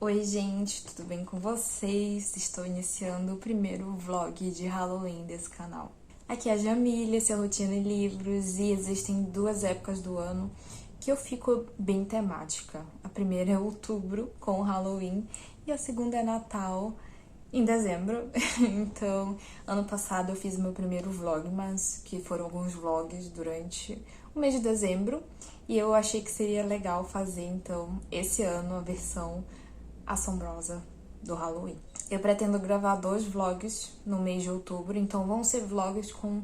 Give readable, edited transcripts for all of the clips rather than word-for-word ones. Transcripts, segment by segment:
Oi gente, tudo bem com vocês? Estou iniciando o primeiro vlog de Halloween desse canal. Aqui é a Jamília, esse é Rotina em Livros, e existem duas épocas do ano que eu fico bem temática. A primeira é outubro, com o Halloween, e a segunda é Natal, em dezembro. Então, ano passado eu fiz meu primeiro vlog, mas que foram alguns vlogs durante o mês de dezembro, e eu achei que seria legal fazer, então, esse ano a versão assombrosa do Halloween. Eu pretendo gravar 2 vlogs no mês de outubro, então vão ser vlogs com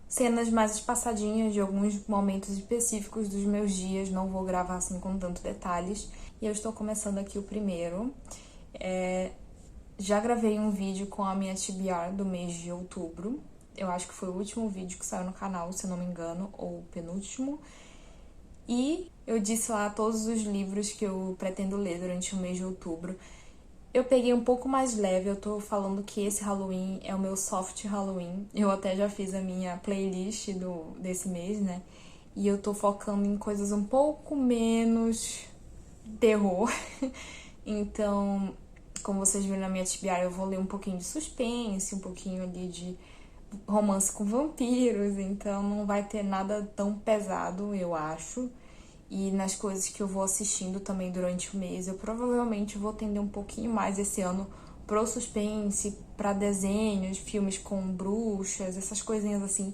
cenas mais espaçadinhas de alguns momentos específicos dos meus dias, não vou gravar assim com tantos detalhes. E eu estou começando aqui o primeiro. Já gravei um vídeo com a minha TBR do mês de outubro, eu acho que foi o último vídeo que saiu no canal, se eu não me engano, ou o penúltimo. E eu disse lá todos os livros que eu pretendo ler durante o mês de outubro. Eu peguei um pouco mais leve, eu tô falando que esse Halloween é o meu soft Halloween. Eu até já fiz a minha playlist desse mês, né? E eu tô focando em coisas um pouco menos terror. Então, como vocês viram na minha TBR, eu vou ler um pouquinho de suspense, um pouquinho ali de romance com vampiros, então não vai ter nada tão pesado, eu acho. E nas coisas que eu vou assistindo também durante o mês, eu provavelmente vou tender um pouquinho mais esse ano pro suspense, pra desenhos, filmes com bruxas, essas coisinhas assim,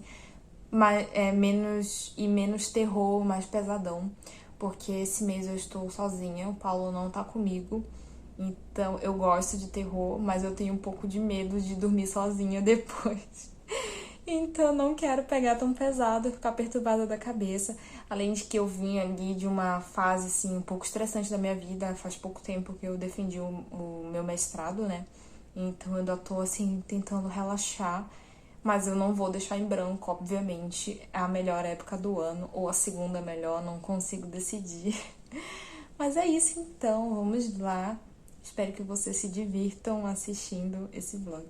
menos terror, mais pesadão, porque esse mês eu estou sozinha, o Paulo não tá comigo. Então eu gosto de terror, mas eu tenho um pouco de medo de dormir sozinha depois. Então não quero pegar tão pesado, ficar perturbada da cabeça. Além de que eu vim ali de uma fase assim um pouco estressante da minha vida, faz pouco tempo que eu defendi o meu mestrado, né? Então eu ainda tô assim tentando relaxar, mas eu não vou deixar em branco, obviamente, a melhor época do ano ou a segunda melhor, não consigo decidir. Mas é isso então, vamos lá. Espero que vocês se divirtam assistindo esse vlog.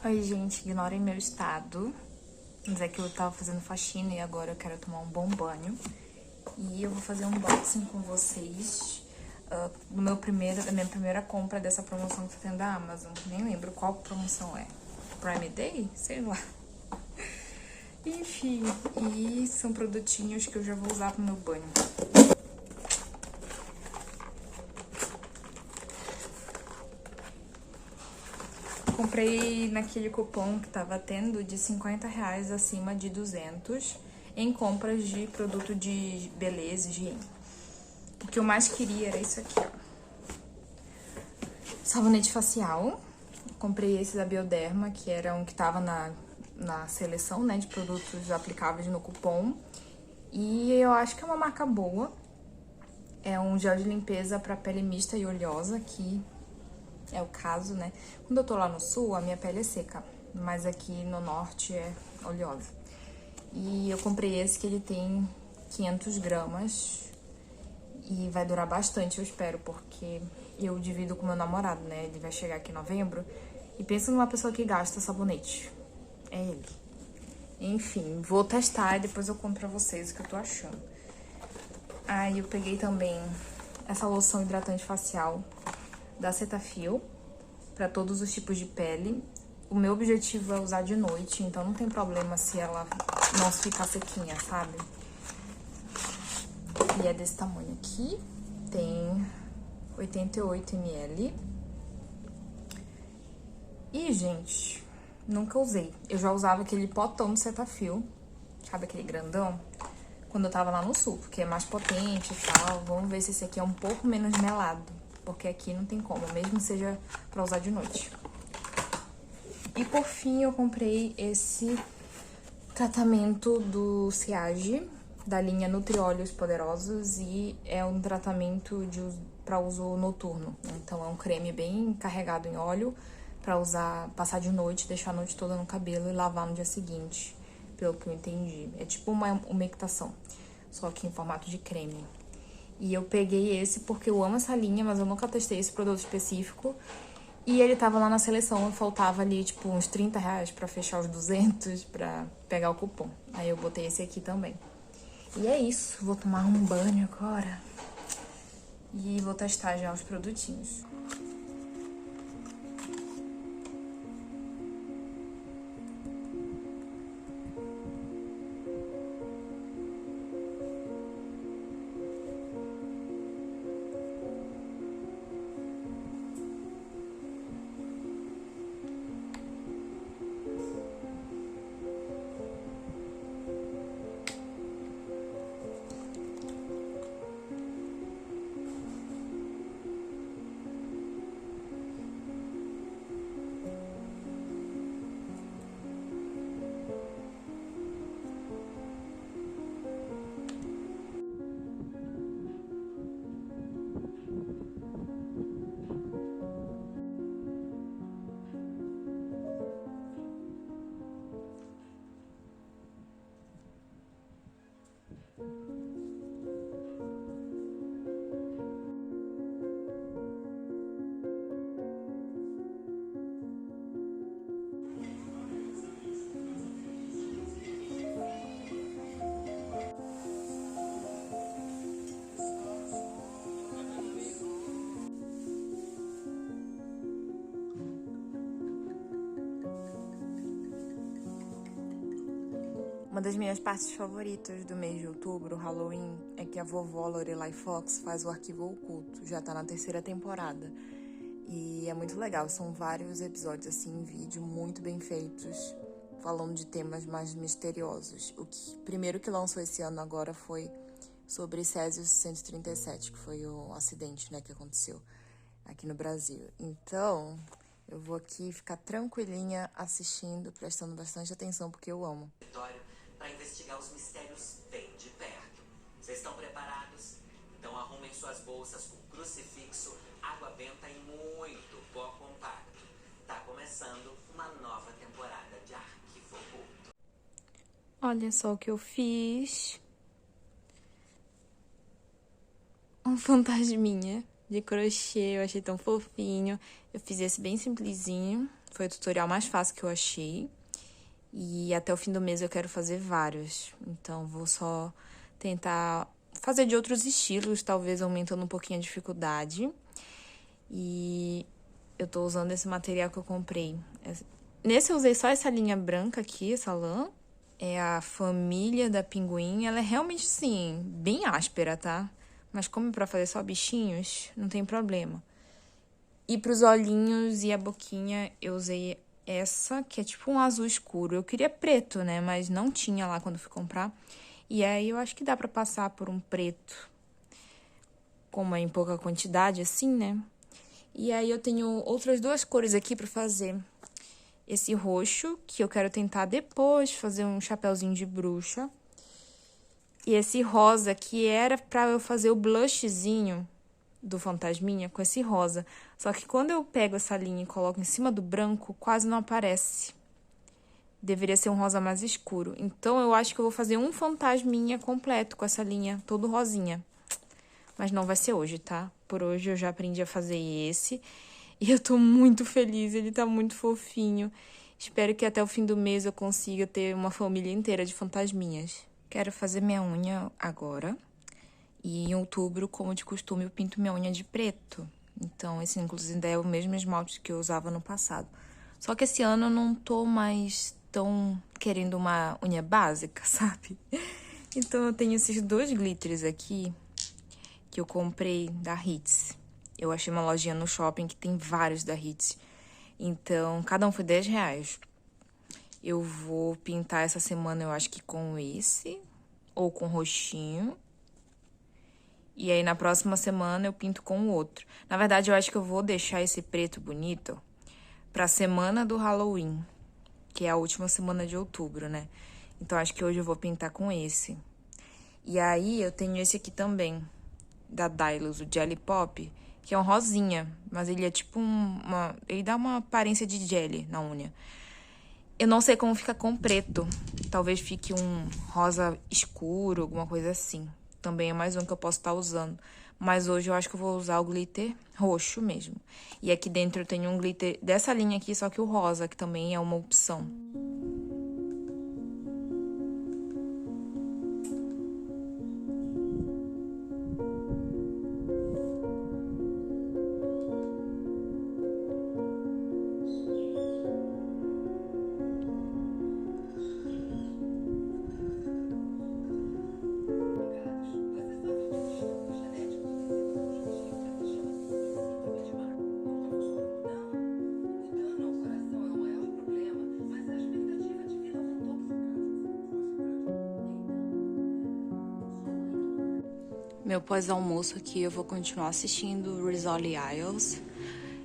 Oi, gente, ignorem meu estado. Mas é que eu tava fazendo faxina e agora eu quero tomar um bom banho. E eu vou fazer um unboxing com vocês da minha primeira compra dessa promoção que tá tendo da Amazon. Nem lembro qual promoção é. Prime Day? Sei lá. Enfim, e são produtinhos que eu já vou usar pro meu banho. Comprei naquele cupom que tava tendo de R$50 acima de 200 em compras de produto de beleza e higiene. O que eu mais queria era isso aqui, ó. Sabonete facial. Comprei esse da Bioderma, que era um que tava na seleção, né, de produtos aplicáveis no cupom. E eu acho que é uma marca boa. É um gel de limpeza pra pele mista e oleosa, que é o caso, né? Quando eu tô lá no sul, a minha pele é seca, mas aqui no norte é oleosa. E eu comprei esse que ele tem 500 gramas e vai durar bastante, eu espero, porque eu divido com meu namorado, né? Ele vai chegar aqui em novembro. E pensa numa pessoa que gasta sabonete. É ele. Enfim, vou testar e depois eu conto pra vocês o que eu tô achando. Aí eu peguei também essa loção hidratante facial da Cetaphil, pra todos os tipos de pele. o meu objetivo é usar de noite, então não tem problema se ela não ficar sequinha, sabe? E é desse tamanho aqui, tem 88 ml. E, gente, nunca usei. Eu já usava aquele potão do Cetaphil, sabe aquele grandão? Quando eu tava lá no sul, porque é mais potente e tal. Vamos ver se esse aqui é um pouco menos melado, porque aqui não tem como, mesmo seja pra usar de noite. E por fim, eu comprei esse tratamento do Siage, da linha Nutrióleos Poderosos, e é um tratamento para uso noturno. Então é um creme bem carregado em óleo para usar, passar de noite, deixar a noite toda no cabelo e lavar no dia seguinte, pelo que eu entendi. É tipo uma umectação, só que em formato de creme. E eu peguei esse porque eu amo essa linha, mas eu nunca testei esse produto específico. E ele tava lá na seleção, faltava ali, tipo, uns 30 reais pra fechar os 200 pra pegar o cupom. Aí eu botei esse aqui também. E é isso, vou tomar um banho agora. E vou testar já os produtinhos. Uma das minhas partes favoritas do mês de outubro, Halloween, é que a vovó Lorelai Fox faz o Arquivo Oculto. Já tá na 3ª temporada. E é muito legal, são vários episódios assim em vídeo, muito bem feitos, falando de temas mais misteriosos. Primeiro que lançou esse ano agora foi sobre Césius 137, que foi o acidente, né, que aconteceu aqui no Brasil. Então, eu vou aqui ficar tranquilinha assistindo, prestando bastante atenção, porque eu amo. Para investigar os mistérios bem de perto. Vocês estão preparados? Então arrumem suas bolsas com crucifixo, água benta e muito pó compacto. Tá começando uma nova temporada de Arquivo Oculto. Olha só o que eu fiz. Um fantasminha de crochê, eu achei tão fofinho. Eu fiz esse bem simplesinho, foi o tutorial mais fácil que eu achei. E até o fim do mês eu quero fazer vários. Então, vou só tentar fazer de outros estilos, talvez aumentando um pouquinho a dificuldade. E eu tô usando esse material que eu comprei. Nesse eu usei só essa linha branca aqui, essa lã. É a família da Pinguim. Ela é realmente, sim, bem áspera, tá? Mas como é pra fazer só bichinhos, não tem problema. E pros olhinhos e a boquinha, eu usei essa, que é tipo um azul escuro. Eu queria preto, né? Mas não tinha lá quando fui comprar. E aí eu acho que dá pra passar por um preto, como é em pouca quantidade, assim, né? E aí eu tenho outras duas cores aqui pra fazer. Esse roxo, que eu quero tentar depois fazer um chapéuzinho de bruxa. E esse rosa, que era pra eu fazer o blushzinho do fantasminha com esse rosa. Só que quando eu pego essa linha e coloco em cima do branco, quase não aparece. Deveria ser um rosa mais escuro. Então, eu acho que eu vou fazer um fantasminha completo com essa linha, todo rosinha. Mas não vai ser hoje, tá? Por hoje eu já aprendi a fazer esse. E eu tô muito feliz, ele tá muito fofinho. Espero que até o fim do mês eu consiga ter uma família inteira de fantasminhas. Quero fazer minha unha agora. E em outubro, como de costume, eu pinto minha unha de preto. Então, esse, inclusive, é o mesmo esmalte que eu usava no passado. Só que esse ano eu não tô mais tão querendo uma unha básica, sabe? Então eu tenho esses dois glitters aqui que eu comprei da Hits. Eu achei uma lojinha no shopping que tem vários da Hits. Então, cada um foi R$ 10. Eu vou pintar essa semana, eu acho que com esse, ou com roxinho. E aí, na próxima semana, eu pinto com o outro. Na verdade, eu acho que eu vou deixar esse preto bonito pra semana do Halloween, que é a última semana de outubro, né? Então, acho que hoje eu vou pintar com esse. E aí, eu tenho esse aqui também, da Dylos, o Jelly Pop, que é um rosinha, mas ele é tipo ele dá uma aparência de jelly na unha. Eu não sei como fica com preto. Talvez fique um rosa escuro, alguma coisa assim. Também é mais um que eu posso estar usando. Mas hoje eu acho que eu vou usar o glitter roxo mesmo. E aqui dentro eu tenho um glitter dessa linha aqui, só que o rosa, que também é uma opção. Meu pós-almoço aqui eu vou continuar assistindo Rizzoli Isles.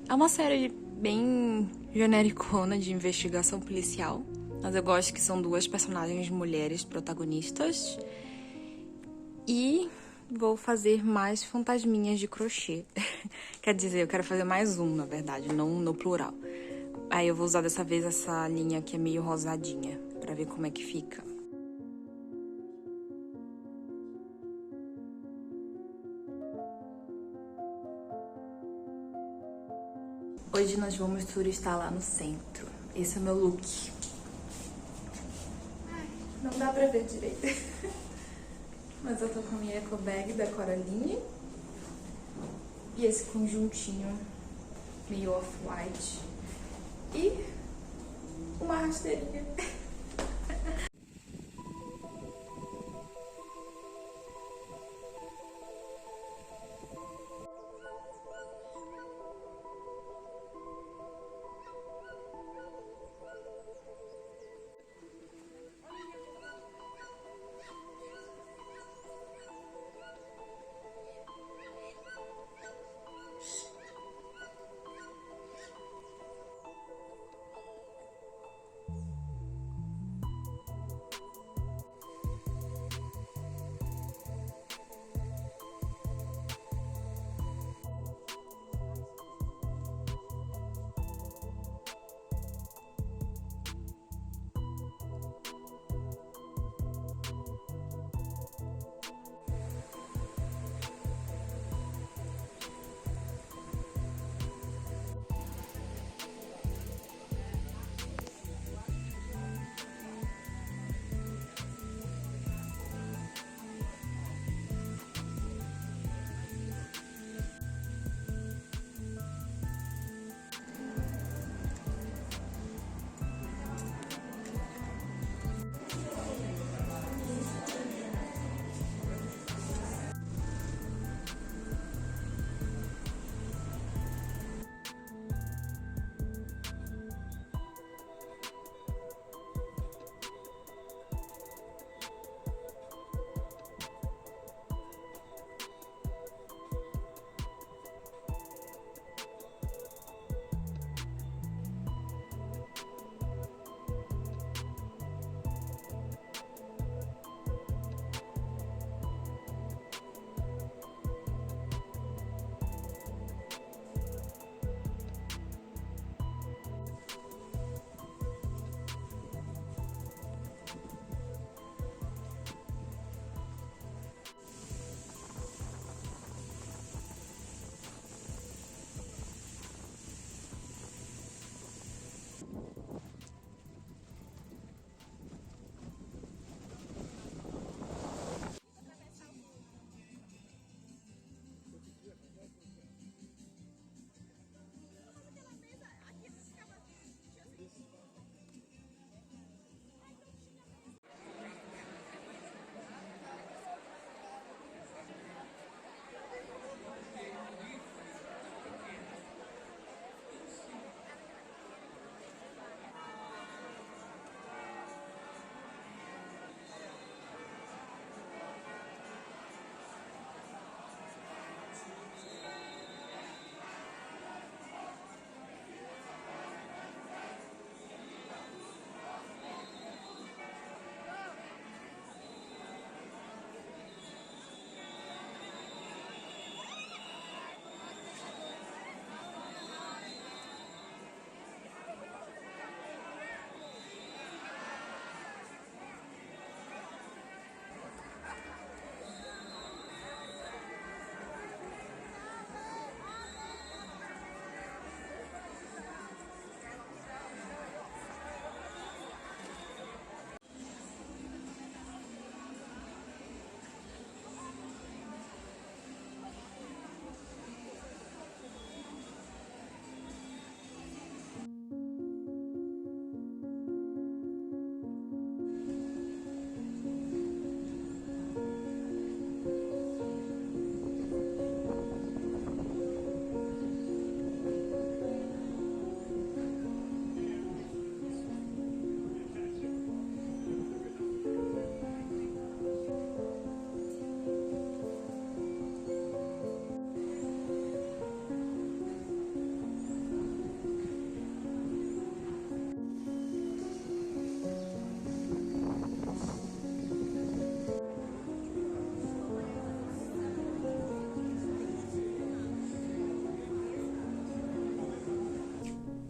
É uma série bem genericona de investigação policial, mas eu gosto que são duas personagens mulheres protagonistas. E vou fazer mais fantasminhas de crochê. Quer dizer, eu quero fazer mais um, na verdade, não no plural. Aí eu vou usar dessa vez essa linha que é meio rosadinha, pra ver como é que fica. Hoje nós vamos turistar lá no centro. Esse é o meu look. Ai, não dá pra ver direito. Mas eu tô com a minha eco bag da Coraline. E esse conjuntinho meio off-white. E uma rasteirinha.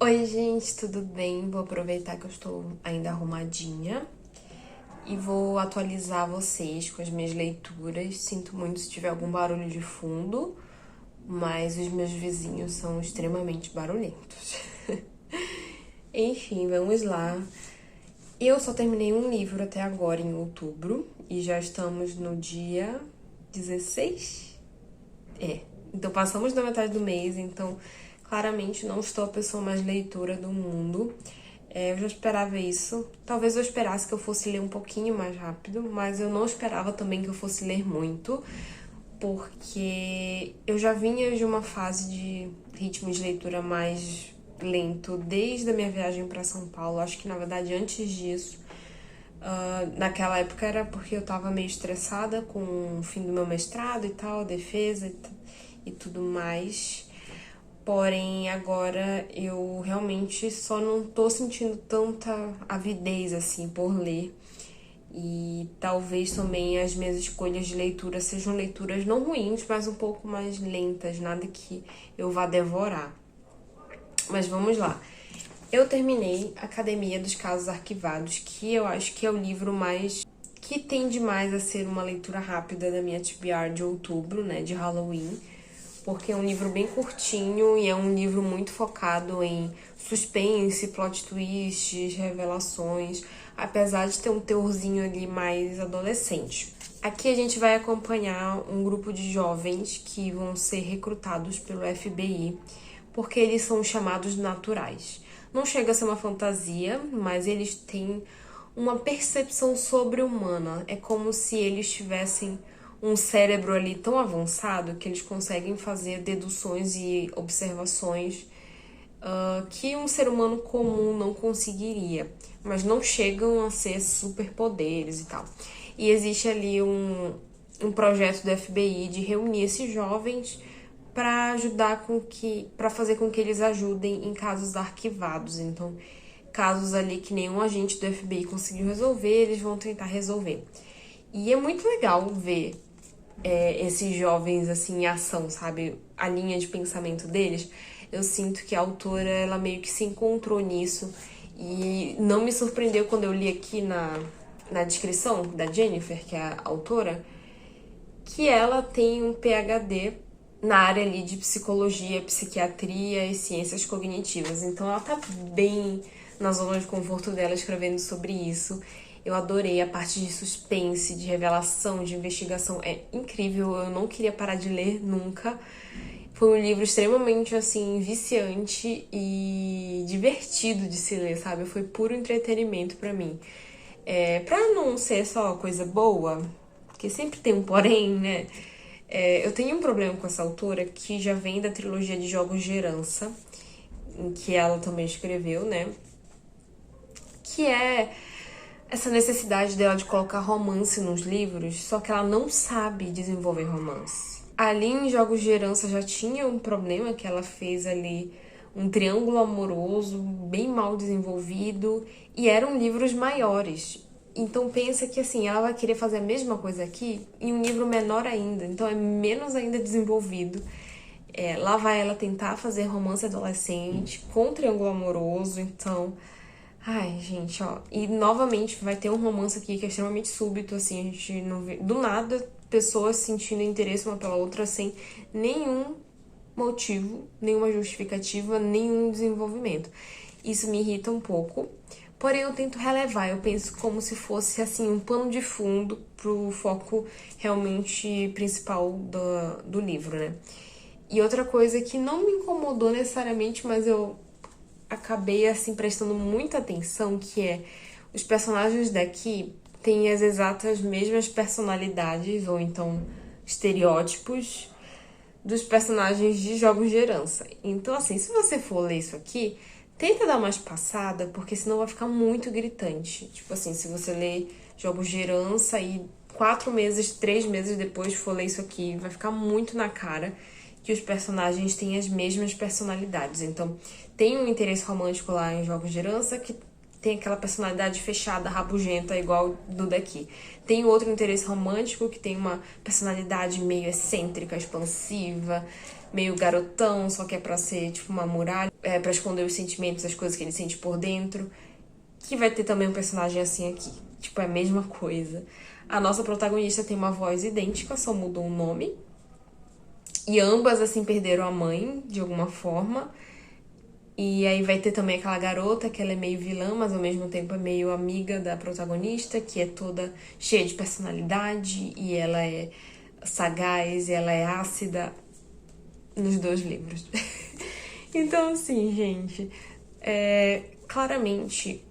Oi, gente, tudo bem? Vou aproveitar que eu estou ainda arrumadinha e vou atualizar vocês com as minhas leituras. Sinto muito se tiver algum barulho de fundo, mas os meus vizinhos são extremamente barulhentos. Enfim, vamos lá. Eu só terminei um livro até agora, em outubro, e já estamos no dia 16? Então passamos da metade do mês, então claramente não estou a pessoa mais leitora do mundo. Eu já esperava isso. Talvez eu esperasse que eu fosse ler um pouquinho mais rápido, mas eu não esperava também que eu fosse ler muito, porque eu já vinha de uma fase de ritmo de leitura mais lento desde a minha viagem para São Paulo. Acho que, na verdade, antes disso, naquela época era porque eu tava meio estressada com o fim do meu mestrado e tal, defesa e tudo mais. Porém, agora eu realmente só não tô sentindo tanta avidez assim por ler. E talvez também as minhas escolhas de leitura sejam leituras não ruins, mas um pouco mais lentas, nada que eu vá devorar. Mas vamos lá. Eu terminei Academia dos Casos Arquivados, que eu acho que é o livro mais que tende mais a ser uma leitura rápida da minha TBR de outubro, né, de Halloween, porque é um livro bem curtinho e é um livro muito focado em suspense, plot twists, revelações, apesar de ter um teorzinho ali mais adolescente. Aqui a gente vai acompanhar um grupo de jovens que vão ser recrutados pelo FBI, porque eles são chamados naturais. Não chega a ser uma fantasia, mas eles têm uma percepção sobre-humana. É como se eles tivessem um cérebro ali tão avançado que eles conseguem fazer deduções e observações que um ser humano comum não conseguiria, mas não chegam a ser superpoderes e tal. E existe ali um projeto do FBI de reunir esses jovens para ajudar para fazer com que eles ajudem em casos arquivados. Então, casos ali que nenhum agente do FBI conseguiu resolver, eles vão tentar resolver. E é muito legal ver esses jovens assim em ação, sabe? A linha de pensamento deles. Eu sinto que a autora, ela meio que se encontrou nisso. E não me surpreendeu quando eu li aqui na descrição da Jennifer, que é a autora, que ela tem um PhD na área ali de psicologia, psiquiatria e ciências cognitivas. Então ela tá bem na zona de conforto dela escrevendo sobre isso. Eu adorei a parte de suspense, de revelação, de investigação. É incrível, eu não queria parar de ler nunca. Foi um livro extremamente, assim, viciante e divertido de se ler, sabe? Foi puro entretenimento pra mim. Pra não ser só coisa boa, porque sempre tem um porém, né? Eu tenho um problema com essa autora que já vem da trilogia de Jogos de Herança, em que ela também escreveu, né? Que é essa necessidade dela de colocar romance nos livros, só que ela não sabe desenvolver romance. Ali em Jogos de Herança já tinha um problema, que ela fez ali um triângulo amoroso bem mal desenvolvido, e eram livros maiores. Então pensa que assim, ela vai querer fazer a mesma coisa aqui em um livro menor ainda, então é menos ainda desenvolvido. Lá vai ela tentar fazer romance adolescente com triângulo amoroso, então... Ai, gente, ó. E novamente vai ter um romance aqui que é extremamente súbito, assim, a gente não vê... Do nada, pessoas sentindo interesse uma pela outra sem nenhum motivo, nenhuma justificativa, nenhum desenvolvimento. Isso me irrita um pouco. Porém, eu tento relevar, eu penso como se fosse, assim, um pano de fundo pro foco realmente principal do livro, né? E outra coisa que não me incomodou necessariamente, mas eu acabei, assim, prestando muita atenção, que é os personagens daqui têm as exatas mesmas personalidades, ou então estereótipos, dos personagens de Jogos de Herança. Então, assim, se você for ler isso aqui, tenta dar uma espaçada, porque senão vai ficar muito gritante. Tipo assim, se você ler Jogos de Herança e 4 meses, 3 meses depois for ler isso aqui, vai ficar muito na cara que os personagens têm as mesmas personalidades. Então, tem um interesse romântico lá em Jogos de Herança que tem aquela personalidade fechada, rabugenta, igual do daqui. Tem outro interesse romântico, que tem uma personalidade meio excêntrica, expansiva, meio garotão, só que é pra ser tipo uma muralha, pra esconder os sentimentos, as coisas que ele sente por dentro. Que vai ter também um personagem assim aqui. Tipo, é a mesma coisa. A nossa protagonista tem uma voz idêntica, só mudou o nome. E ambas, assim, perderam a mãe, de alguma forma. E aí vai ter também aquela garota, que ela é meio vilã, mas ao mesmo tempo é meio amiga da protagonista, que é toda cheia de personalidade, e ela é sagaz, e ela é ácida nos 2 livros. Então, assim, gente, claramente,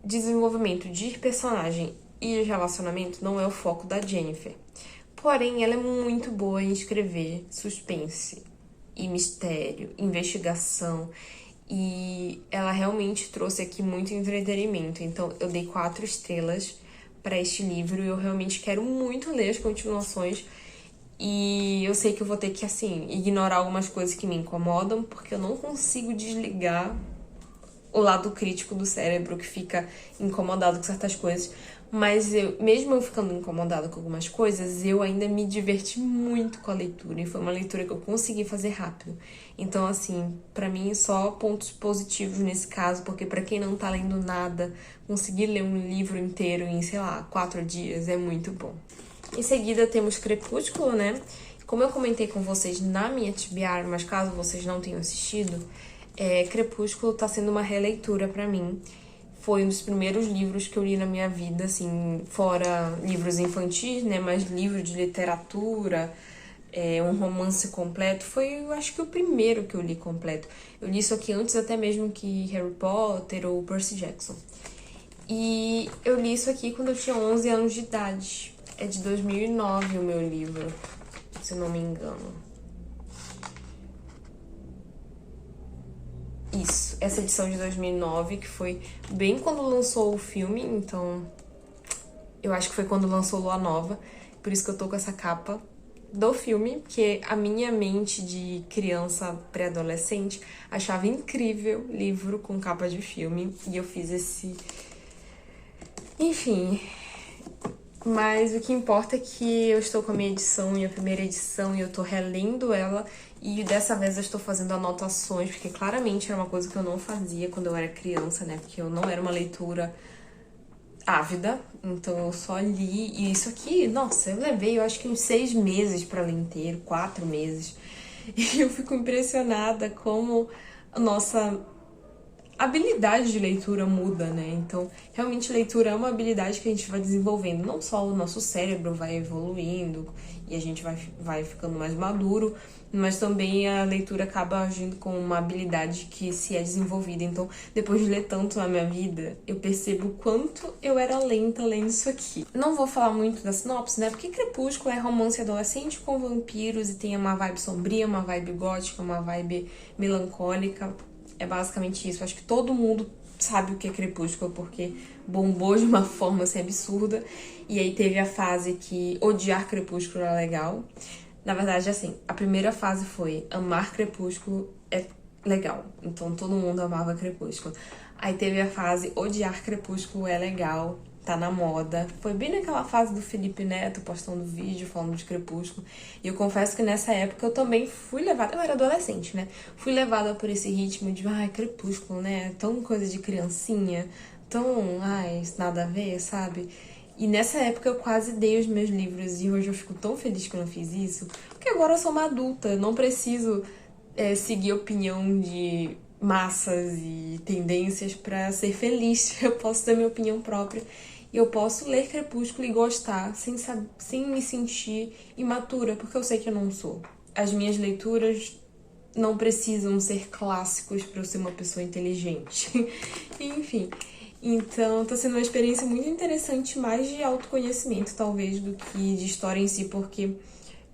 desenvolvimento de personagem e relacionamento não é o foco da Jennifer. Porém, ela é muito boa em escrever suspense e mistério, investigação, e ela realmente trouxe aqui muito entretenimento. Então, eu dei 4 estrelas para este livro e eu realmente quero muito ler as continuações. E eu sei que eu vou ter que, assim, ignorar algumas coisas que me incomodam, porque eu não consigo desligar o lado crítico do cérebro que fica incomodado com certas coisas. Mas mesmo eu ficando incomodada com algumas coisas, eu ainda me diverti muito com a leitura. E foi uma leitura que eu consegui fazer rápido. Então, assim, pra mim, só pontos positivos nesse caso, porque pra quem não tá lendo nada, conseguir ler um livro inteiro em, sei lá, 4 dias é muito bom. Em seguida, temos Crepúsculo, né? Como eu comentei com vocês na minha TBR, mas caso vocês não tenham assistido, Crepúsculo tá sendo uma releitura pra mim. Foi um dos primeiros livros que eu li na minha vida, assim, fora livros infantis, né? Mas livro de literatura, um romance completo. Foi, eu acho que o primeiro que eu li completo. Eu li isso aqui antes até mesmo que Harry Potter ou Percy Jackson. E eu li isso aqui quando eu tinha 11 anos de idade. É de 2009 o meu livro, se não me engano. Isso, essa edição de 2009, que foi bem quando lançou o filme, então eu acho que foi quando lançou Lua Nova, por isso que eu tô com essa capa do filme, porque a minha mente de criança pré-adolescente achava incrível livro com capa de filme, e eu fiz esse... Enfim... Mas o que importa é que eu estou com a minha edição, minha primeira edição, e eu tô relendo ela. E dessa vez eu estou fazendo anotações, porque claramente era uma coisa que eu não fazia quando eu era criança, né? Porque eu não era uma leitura ávida, então eu só li. E isso aqui, nossa, eu levei, eu acho que uns 6 meses pra ler inteiro, 4 meses. E eu fico impressionada como a nossa habilidade de leitura muda, né? Então, realmente, leitura é uma habilidade que a gente vai desenvolvendo. Não só o nosso cérebro vai evoluindo e a gente vai ficando mais maduro, mas também a leitura acaba agindo como uma habilidade que se é desenvolvida. Então, depois de ler tanto na minha vida, eu percebo o quanto eu era lenta lendo isso aqui. Não vou falar muito da sinopse, né? Porque Crepúsculo é romance adolescente com vampiros e tem uma vibe sombria, uma vibe gótica, uma vibe melancólica. É basicamente isso. Acho que todo mundo sabe o que é Crepúsculo, porque bombou de uma forma assim absurda. E aí teve a fase que odiar Crepúsculo era legal. Na verdade, assim, a primeira fase foi amar Crepúsculo é legal. Então todo mundo amava Crepúsculo. Aí teve a fase odiar Crepúsculo é legal, tá na moda. Foi bem naquela fase do Felipe Neto postando vídeo falando de Crepúsculo. E eu confesso que nessa época eu também fui levada... Eu era adolescente, né? Fui levada por esse ritmo de, Crepúsculo, né? Tão coisa de criancinha, tão, nada a ver, sabe? E nessa época eu quase dei os meus livros e hoje eu fico tão feliz que eu não fiz isso. Porque agora eu sou uma adulta, eu não preciso seguir a opinião de massas e tendências pra ser feliz. Eu posso ter minha opinião própria. E eu posso ler Crepúsculo e gostar sem me sentir imatura, porque eu sei que eu não sou. As minhas leituras não precisam ser clássicos para eu ser uma pessoa inteligente. Enfim, então tá sendo uma experiência muito interessante, mais de autoconhecimento talvez do que de história em si, porque,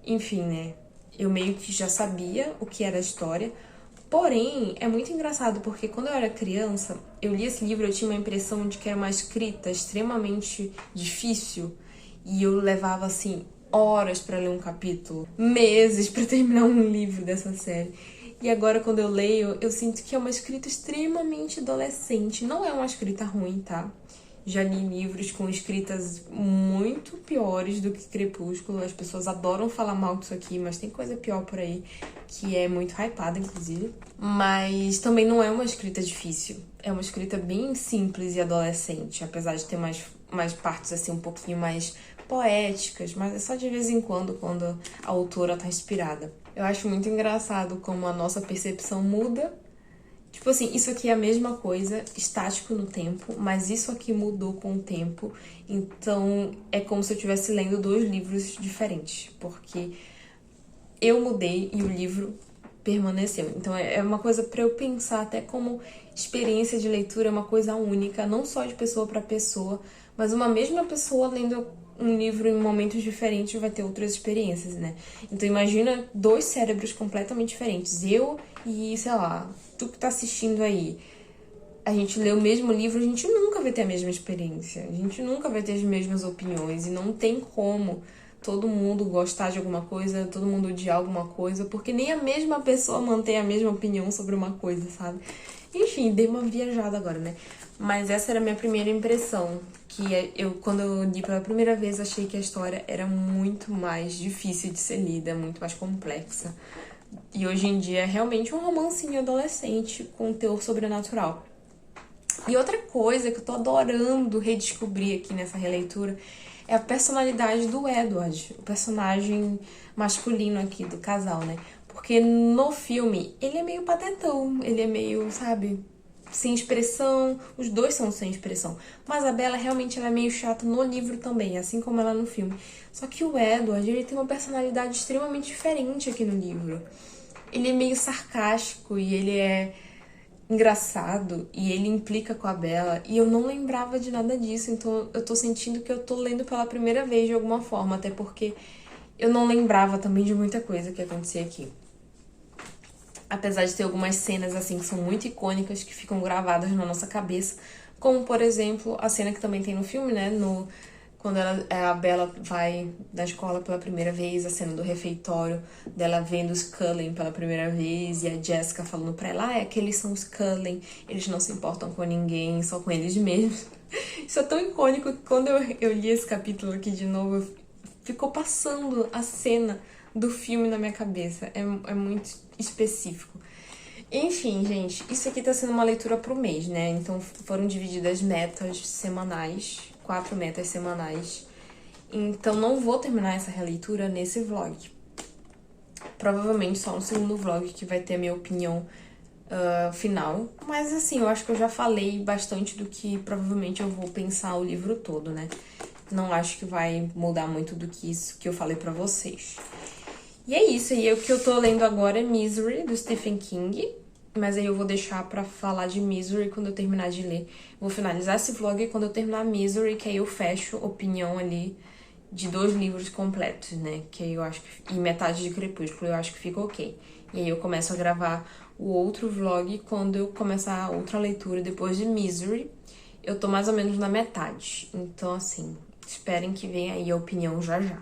enfim, né, eu meio que já sabia o que era a história. Porém, é muito engraçado, porque quando eu era criança, eu li esse livro, eu tinha uma impressão de que era uma escrita extremamente difícil, e eu levava, assim, horas pra ler um capítulo, meses pra terminar um livro dessa série. E agora, quando eu leio, eu sinto que é uma escrita extremamente adolescente. Não é uma escrita ruim, tá? Já li livros com escritas muito piores do que Crepúsculo. As pessoas adoram falar mal disso aqui, mas tem coisa pior por aí, que é muito hypada, inclusive. Mas também não é uma escrita difícil. É uma escrita bem simples e adolescente, apesar de ter mais partes, assim, um pouquinho mais poéticas, mas é só de vez em quando a autora tá inspirada. Eu acho muito engraçado como a nossa percepção muda. Tipo assim, isso aqui é a mesma coisa, estático no tempo, mas isso aqui mudou com o tempo. Então, é como se eu estivesse lendo 2 livros diferentes, porque eu mudei e o livro permaneceu. Então, é uma coisa para eu pensar até como experiência de leitura é uma coisa única, não só de pessoa para pessoa, mas uma mesma pessoa lendo um livro em momentos diferentes vai ter outras experiências, né? Então imagina 2 cérebros completamente diferentes. Eu e, sei lá, tu que tá assistindo aí, a gente lê o mesmo livro, a gente nunca vai ter a mesma experiência. A gente nunca vai ter as mesmas opiniões. E não tem como todo mundo gostar de alguma coisa, todo mundo odiar alguma coisa, porque nem a mesma pessoa mantém a mesma opinião sobre uma coisa, sabe? Enfim, dei uma viajada agora, né? Mas essa era a minha primeira impressão, que quando eu li pela primeira vez, achei que a história era muito mais difícil de ser lida, muito mais complexa. E hoje em dia é realmente um romancinho adolescente com teor sobrenatural. E outra coisa que eu tô adorando redescobrir aqui nessa releitura é a personalidade do Edward, o personagem masculino aqui do casal, né? Porque no filme ele é meio patetão, ele é meio, sabe, sem expressão. Os 2 são sem expressão. Mas a Bella realmente ela é meio chata no livro também, assim como ela no filme. Só que o Edward, ele tem uma personalidade extremamente diferente aqui no livro. Ele é meio sarcástico e ele é engraçado e ele implica com a Bella, e eu não lembrava de nada disso, então eu tô sentindo que eu tô lendo pela primeira vez de alguma forma, até porque eu não lembrava também de muita coisa que acontecia aqui. Apesar de ter algumas cenas assim que são muito icônicas, que ficam gravadas na nossa cabeça, como por exemplo a cena que também tem no filme, né, quando a Bella vai da escola pela primeira vez, a cena do refeitório, dela vendo os Cullen pela primeira vez, e a Jessica falando pra ela, aqueles são os Cullen, eles não se importam com ninguém, só com eles mesmos. Isso é tão icônico que quando eu li esse capítulo aqui de novo, ficou passando a cena do filme na minha cabeça. É muito específico. Enfim, gente, isso aqui tá sendo uma leitura pro mês, né? Então foram divididas metas semanais, 4 metas semanais. Então não vou terminar essa releitura nesse vlog. Provavelmente só no segundo vlog que vai ter a minha opinião final. Mas assim, eu acho que eu já falei bastante do que provavelmente eu vou pensar o livro todo, né? Não acho que vai mudar muito do que isso que eu falei pra vocês. E é isso, e o que eu tô lendo agora é Misery, do Stephen King. Mas aí eu vou deixar pra falar de Misery quando eu terminar de ler. Vou finalizar esse vlog quando eu terminar Misery, que aí eu fecho opinião ali de 2 livros completos, né? Que aí eu acho que... E metade de Crepúsculo, eu acho que fica ok. E aí eu começo a gravar o outro vlog quando eu começar a outra leitura depois de Misery. Eu tô mais ou menos na metade. Então, assim, esperem que venha aí a opinião já já.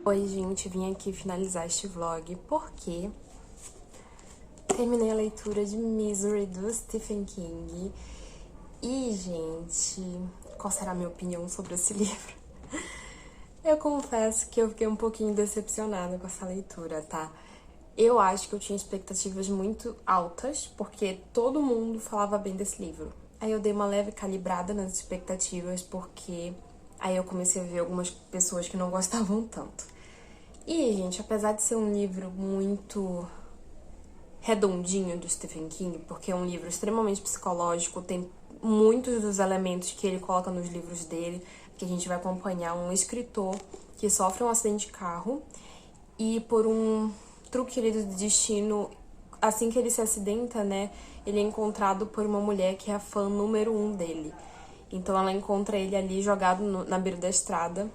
Oi, gente, vim aqui finalizar este vlog porque terminei a leitura de Misery do Stephen King. E, gente, qual será a minha opinião sobre esse livro? Eu confesso que eu fiquei um pouquinho decepcionada com essa leitura, tá? Eu acho que eu tinha expectativas muito altas, porque todo mundo falava bem desse livro. Aí eu dei uma leve calibrada nas expectativas, porque aí eu comecei a ver algumas pessoas que não gostavam tanto. E, gente, apesar de ser um livro muito redondinho do Stephen King, porque é um livro extremamente psicológico, tem muitos dos elementos que ele coloca nos livros dele, que a gente vai acompanhar um escritor que sofre um acidente de carro e por um truque ali do destino, assim que ele se acidenta, né, ele é encontrado por uma mulher que é a fã número 1 dele. Então ela encontra ele ali jogado na beira da estrada.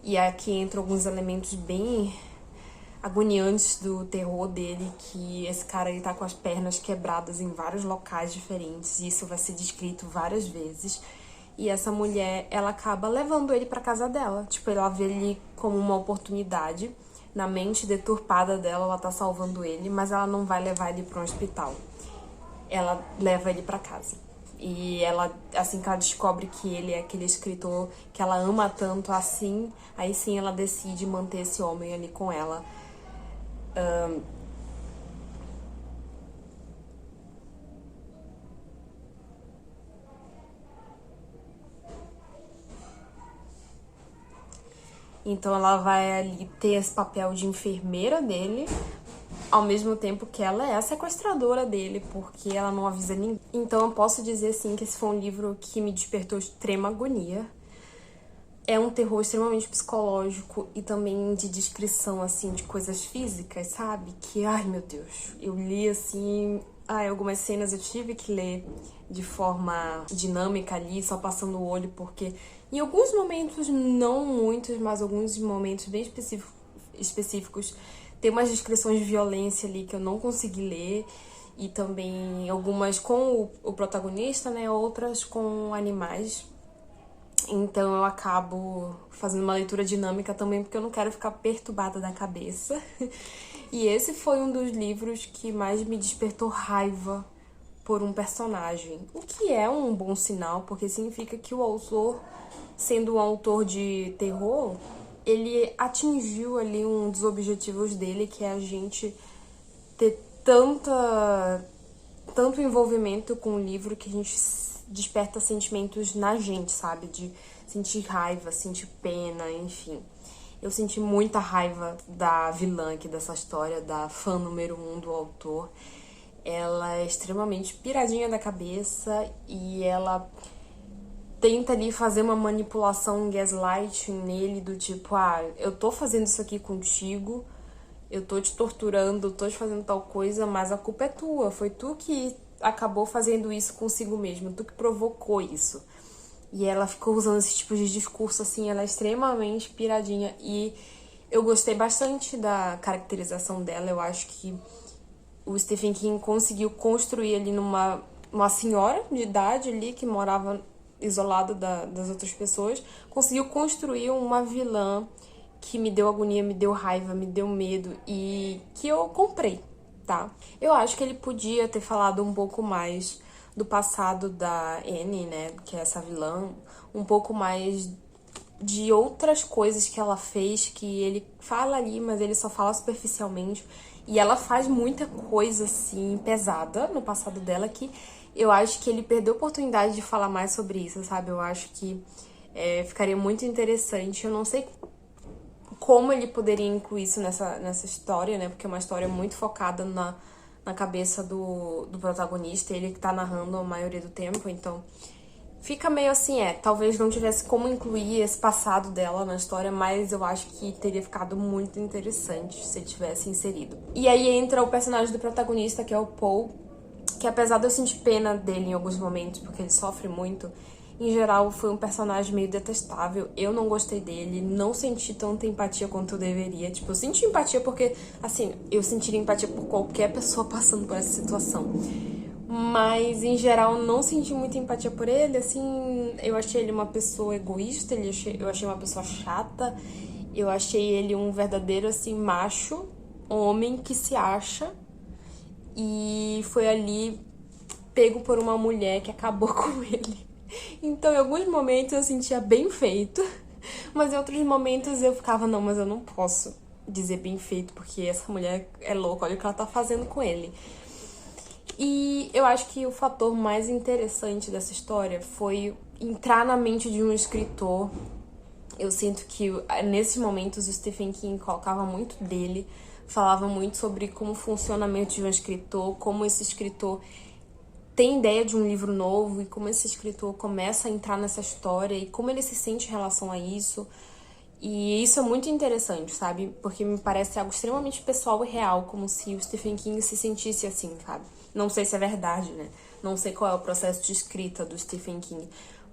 E aqui entram alguns elementos bem agoniantes do terror dele, que esse cara ele tá com as pernas quebradas em vários locais diferentes, e isso vai ser descrito várias vezes. E essa mulher, ela acaba levando ele pra casa dela. Tipo, ela vê ele como uma oportunidade. Na mente deturpada dela, ela tá salvando ele, mas ela não vai levar ele para um hospital. Ela leva ele pra casa. E ela, assim que ela descobre que ele é aquele escritor que ela ama tanto assim, aí sim ela decide manter esse homem ali com ela. Então ela vai ali ter esse papel de enfermeira dele, ao mesmo tempo que ela é a sequestradora dele, porque ela não avisa ninguém. Então eu posso dizer assim que esse foi um livro que me despertou extrema agonia. É um terror extremamente psicológico e também de descrição, assim, de coisas físicas, sabe? Que, ai meu Deus, eu li assim... algumas cenas eu tive que ler de forma dinâmica ali, só passando o olho, porque em alguns momentos, não muitos, mas alguns momentos bem específicos, tem umas descrições de violência ali que eu não consegui ler, e também algumas com o protagonista, né, outras com animais. Então eu acabo fazendo uma leitura dinâmica também, porque eu não quero ficar perturbada da cabeça. E esse foi um dos livros que mais me despertou raiva por um personagem. O que é um bom sinal, porque significa que o autor, sendo um autor de terror, ele atingiu ali um dos objetivos dele, que é a gente ter tanto envolvimento com o livro que a gente desperta sentimentos na gente, sabe? De sentir raiva, sentir pena, enfim. Eu senti muita raiva da vilã aqui dessa história, da fã número 1 do autor. Ela é extremamente piradinha da cabeça e ela tenta ali fazer uma manipulação, um gaslighting nele, do tipo, eu tô fazendo isso aqui contigo, eu tô te torturando, tô te fazendo tal coisa, mas a culpa é tua, foi tu que acabou fazendo isso consigo mesmo, tu que provocou isso. E ela ficou usando esse tipo de discurso, assim, ela é extremamente piradinha. E eu gostei bastante da caracterização dela, eu acho que o Stephen King conseguiu construir ali uma senhora de idade ali, que morava isolada das outras pessoas, conseguiu construir uma vilã que me deu agonia, me deu raiva, me deu medo e que eu comprei, tá? Eu acho que ele podia ter falado um pouco mais do passado da Annie, né, que é essa vilã, um pouco mais de outras coisas que ela fez, que ele fala ali, mas ele só fala superficialmente, e ela faz muita coisa, assim, pesada no passado dela, que eu acho que ele perdeu a oportunidade de falar mais sobre isso, sabe? Eu acho que ficaria muito interessante. Eu não sei como ele poderia incluir isso nessa história, né? Porque é uma história muito focada na cabeça do protagonista, ele que tá narrando a maioria do tempo, então fica meio assim, talvez não tivesse como incluir esse passado dela na história, mas eu acho que teria ficado muito interessante se ele tivesse inserido. E aí entra o personagem do protagonista, que é o Paul, que apesar de eu sentir pena dele em alguns momentos, porque ele sofre muito, em geral foi um personagem meio detestável, eu não gostei dele, não senti tanta empatia quanto eu deveria. Tipo, eu senti empatia porque, assim, eu sentiria empatia por qualquer pessoa passando por essa situação. Mas, em geral, não senti muita empatia por ele, assim, eu achei ele uma pessoa egoísta, eu achei uma pessoa chata, eu achei ele um verdadeiro, assim, macho, homem que se acha, e foi ali pego por uma mulher que acabou com ele. Então, em alguns momentos eu sentia bem feito, mas em outros momentos eu ficava, não, mas eu não posso dizer bem feito, porque essa mulher é louca, olha o que ela tá fazendo com ele. E eu acho que o fator mais interessante dessa história foi entrar na mente de um escritor. Eu sinto que nesses momentos o Stephen King colocava muito dele, falava muito sobre como funciona a mente de um escritor, como esse escritor tem ideia de um livro novo e como esse escritor começa a entrar nessa história e como ele se sente em relação a isso. E isso é muito interessante, sabe? Porque me parece algo extremamente pessoal e real, como se o Stephen King se sentisse assim, sabe? Não sei se é verdade, né? Não sei qual é o processo de escrita do Stephen King,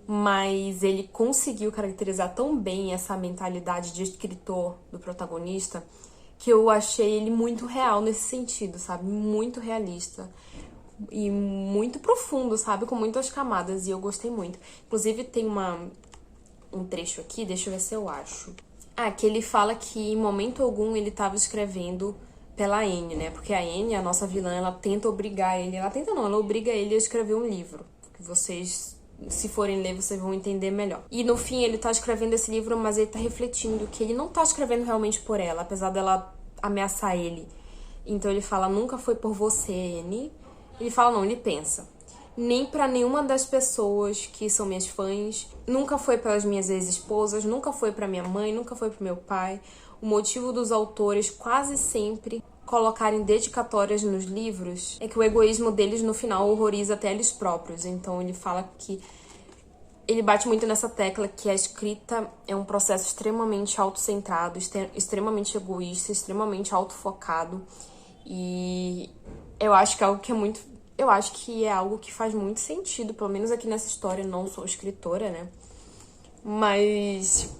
mas ele conseguiu caracterizar tão bem essa mentalidade de escritor do protagonista que eu achei ele muito real nesse sentido, sabe? Muito realista e muito profundo, sabe? Com muitas camadas, e eu gostei muito. Inclusive tem um trecho aqui, deixa eu ver se eu acho. Que ele fala que em momento algum ele estava escrevendo pela Anne, né? Porque a Anne, a nossa vilã, ela tenta obrigar ele... Ela tenta não, ela obriga ele a escrever um livro. Que vocês, se forem ler, vocês vão entender melhor. E no fim ele tá escrevendo esse livro, mas ele tá refletindo que ele não tá escrevendo realmente por ela, apesar dela ameaçar ele. Então ele fala, nunca foi por você, Anne. Ele fala, não, ele pensa. Nem pra nenhuma das pessoas que são minhas fãs, nunca foi pelas minhas ex-esposas, nunca foi pra minha mãe, nunca foi pro meu pai. O motivo dos autores quase sempre colocarem dedicatórias nos livros é que o egoísmo deles no final horroriza até eles próprios. Então ele fala que ele bate muito nessa tecla que a escrita é um processo extremamente autocentrado, extremamente egoísta, extremamente autofocado. E eu acho que é algo que é muito... Eu acho que é algo que faz muito sentido, pelo menos aqui nessa história. Eu não sou escritora, né? Mas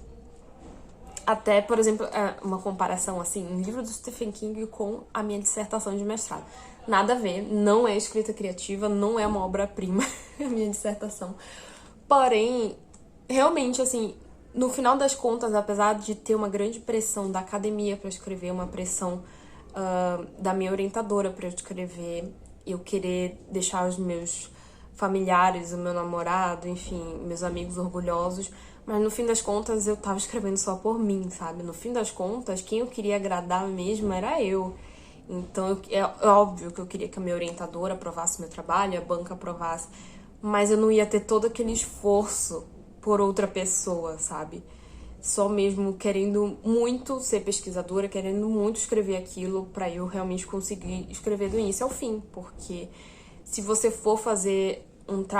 até, por exemplo, uma comparação assim, um livro do Stephen King com a minha dissertação de mestrado. Nada a ver, não é escrita criativa, não é uma obra-prima a minha dissertação. Porém, realmente, assim, no final das contas, apesar de ter uma grande pressão da academia para escrever, uma pressão da minha orientadora para escrever, eu querer deixar os meus familiares, o meu namorado, enfim, meus amigos orgulhosos, mas no fim das contas eu tava escrevendo só por mim, sabe? No fim das contas, quem eu queria agradar mesmo era eu. Então, é óbvio que eu queria que a minha orientadora aprovasse meu trabalho, a banca aprovasse, mas eu não ia ter todo aquele esforço por outra pessoa, sabe? Só mesmo querendo muito ser pesquisadora, querendo muito escrever aquilo pra eu realmente conseguir escrever do início ao fim, porque se você for fazer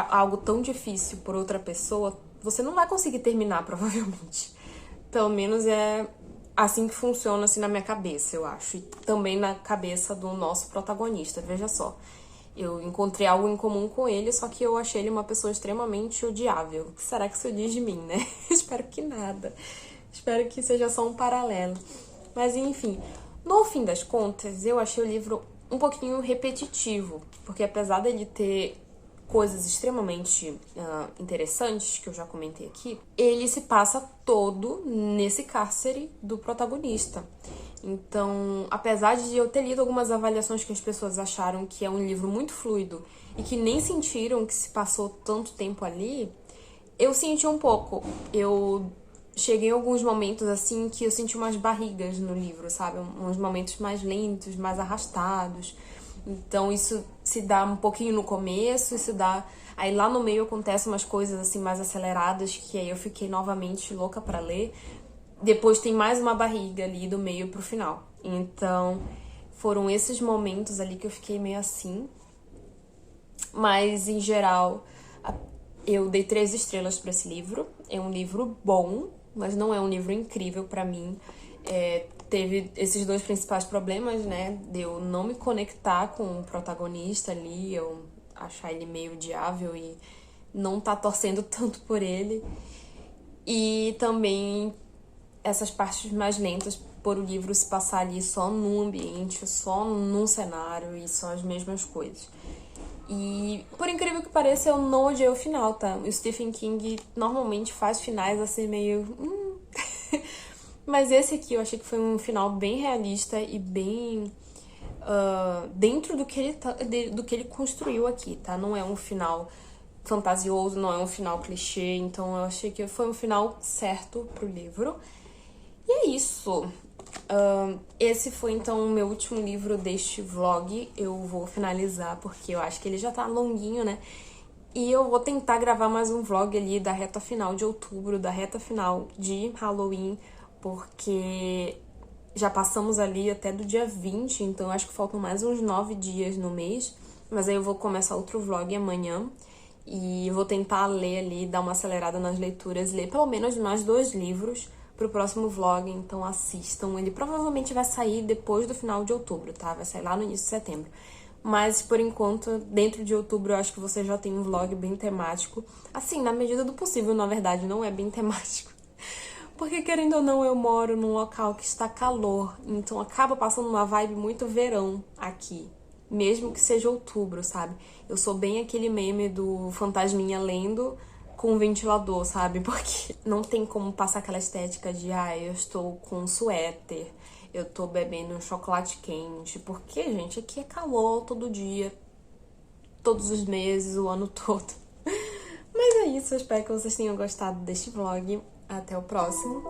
algo tão difícil por outra pessoa, você não vai conseguir terminar, provavelmente. Pelo menos é assim que funciona assim na minha cabeça, eu acho. E também na cabeça do nosso protagonista, veja só. Eu encontrei algo em comum com ele, só que eu achei ele uma pessoa extremamente odiável. O que será que isso diz de mim, né? Espero que nada. Espero que seja só um paralelo. Mas enfim, no fim das contas, eu achei o livro um pouquinho repetitivo. Porque apesar dele ter coisas extremamente interessantes, que eu já comentei aqui, ele se passa todo nesse cárcere do protagonista. Então, apesar de eu ter lido algumas avaliações que as pessoas acharam que é um livro muito fluido e que nem sentiram que se passou tanto tempo ali, eu senti um pouco. Eu cheguei em alguns momentos assim que eu senti umas barrigas no livro, sabe? Uns momentos mais lentos, mais arrastados. Então isso se dá um pouquinho no começo, isso dá... Aí lá no meio acontecem umas coisas assim mais aceleradas que aí eu fiquei novamente louca pra ler. Depois tem mais uma barriga ali do meio pro final. Então foram esses momentos ali que eu fiquei meio assim. Mas em geral eu dei 3 estrelas pra esse livro. É um livro bom, mas não é um livro incrível pra mim. Teve esses 2 principais problemas, né? De eu não me conectar com o protagonista ali, eu achar ele meio odiável e não tá torcendo tanto por ele. E também essas partes mais lentas, por o livro se passar ali só num ambiente, só num cenário e só as mesmas coisas. E, por incrível que pareça, eu não odiei o final, tá? O Stephen King normalmente faz finais assim meio... Mas esse aqui eu achei que foi um final bem realista e bem dentro do que ele construiu aqui, tá? Não é um final fantasioso, não é um final clichê, então eu achei que foi um final certo pro livro. E é isso. Esse foi então o meu último livro deste vlog. Eu vou finalizar porque eu acho que ele já tá longuinho, né? E eu vou tentar gravar mais um vlog ali da reta final de outubro, da reta final de Halloween, porque já passamos ali até do dia 20, então acho que faltam mais uns 9 dias no mês. Mas aí eu vou começar outro vlog amanhã e vou tentar ler ali, dar uma acelerada nas leituras, ler pelo menos mais 2 livros pro próximo vlog, então assistam. Ele provavelmente vai sair depois do final de outubro, tá? Vai sair lá no início de setembro. Mas, por enquanto, dentro de outubro, eu acho que você já tem um vlog bem temático. Assim, na medida do possível, na verdade, não é bem temático. Porque, querendo ou não, eu moro num local que está calor, então acaba passando uma vibe muito verão aqui. Mesmo que seja outubro, sabe? Eu sou bem aquele meme do fantasminha lendo com um ventilador, sabe? Porque não tem como passar aquela estética de eu estou com um suéter, eu tô bebendo um chocolate quente. Porque, gente, aqui é calor todo dia, todos os meses, o ano todo. Mas é isso, eu espero que vocês tenham gostado deste vlog. Até o próximo.